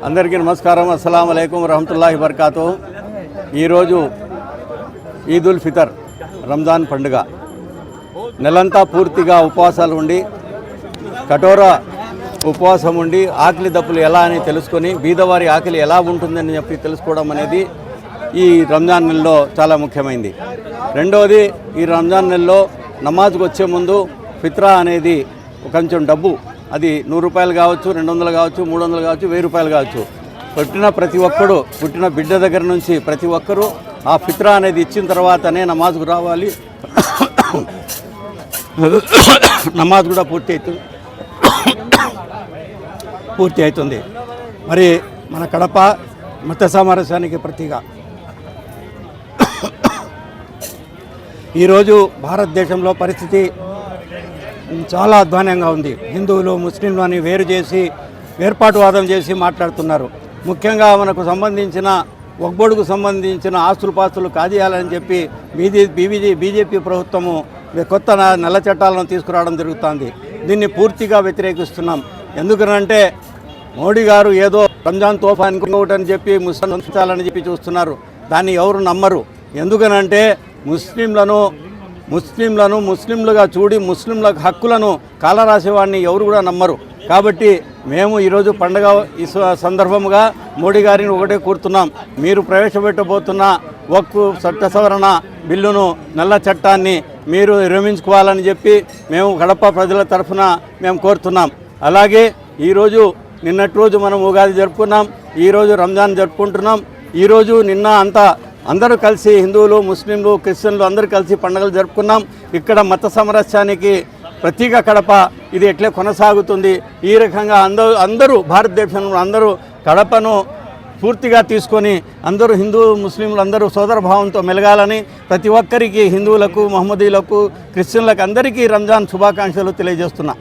అందరికీ నమస్కారం. అస్సలాము అలైకుం వరహమతుల్లాహి వబర్కాతు. ఈరోజు ఈద్ ఉల్ ఫితర్ రంజాన్ పండుగ. నెలంతా పూర్తిగా ఉపవాసాలు ఉండి కఠోర ఉపవాసం ఉండి ఆకలి దప్పులు ఎలా అని తెలుసుకొని బీదవారి ఆకలి ఎలా ఉంటుందని చెప్పి తెలుసుకోవడం అనేది ఈ రంజాన్ నెలలో చాలా ముఖ్యమైనది. రెండవది, ఈ రంజాన్ నెలలో నమాజ్కి వచ్చే ముందు ఫిత్రా అనేది కొంచెం డబ్బు, అది 100 రూపాయలు కావచ్చు, 200 కావచ్చు, 300 కావచ్చు, 1000 రూపాయలు కావచ్చు. ప్రతి ఒక్కడు పుట్టిన బిడ్డ దగ్గర నుంచి ప్రతి ఒక్కరూ ఆ ఫిత్రా అనేది ఇచ్చిన తర్వాతనే నమాజ్కు రావాలి. నమాజ్ కూడా పూర్తి అవుతుంది. మరి మన కడప మత సామరస్యానికి ప్రతీక. ఈరోజు భారతదేశంలో పరిస్థితి చాలా అధ్వానంగా ఉంది. హిందువులు ముస్లింలు అని వేరు చేసి వేర్పాటువాదం చేసి మాట్లాడుతున్నారు. ముఖ్యంగా మనకు సంబంధించిన వక్బోర్డుకు సంబంధించిన ఆస్తులు కాజేయాలని చెప్పి బీజేపీ ప్రభుత్వము కొత్త నల్ల చట్టాలను తీసుకురావడం జరుగుతుంది. దీన్ని పూర్తిగా వ్యతిరేకిస్తున్నాం. ఎందుకనంటే మోడీ గారు ఏదో రంజాన్ తోఫా అనుకోవటని చెప్పి ముస్లింలని చెప్పి చూస్తున్నారు. దాన్ని ఎవరు నమ్మరు. ఎందుకనంటే ముస్లింలుగా చూడి ముస్లింల హక్కులను కాలరాసేవాడిని ఎవరు కూడా నమ్మరు. కాబట్టి మేము ఈరోజు పండుగ సందర్భముగా మోడీ గారిని ఒకటే కోరుతున్నాం, మీరు ప్రవేశపెట్టబోతున్న వక్ఫ్ చట్ట సవరణ బిల్లును, నల్ల చట్టాన్ని మీరు విరమించుకోవాలని చెప్పి మేము కడప ప్రజల తరఫున మేము కోరుతున్నాం. అలాగే ఈరోజు నిన్నటి రోజు మనం ఉగాది జరుపుకున్నాం, ఈరోజు రంజాన్ జరుపుకుంటున్నాం. ఈరోజు నిన్న అందరూ కలిసి హిందువులు, ముస్లింలు, క్రిస్టియన్లు అందరూ కలిసి పండుగలు జరుపుకున్నాం. ఇక్కడ మత సామరస్యానికి ప్రతీక కడప. ఇది ఎట్లే కొనసాగుతుంది. ఈ రకంగా అందరూ భారతదేశంలో అందరూ కడపను పూర్తిగా తీసుకొని అందరూ హిందూ ముస్లింలు అందరూ సోదరభావంతో మెలగాలని ప్రతి ఒక్కరికి, హిందువులకు, మహమ్మదీలకు, క్రిస్టియన్లకు అందరికీ రంజాన్ శుభాకాంక్షలు తెలియజేస్తున్నా.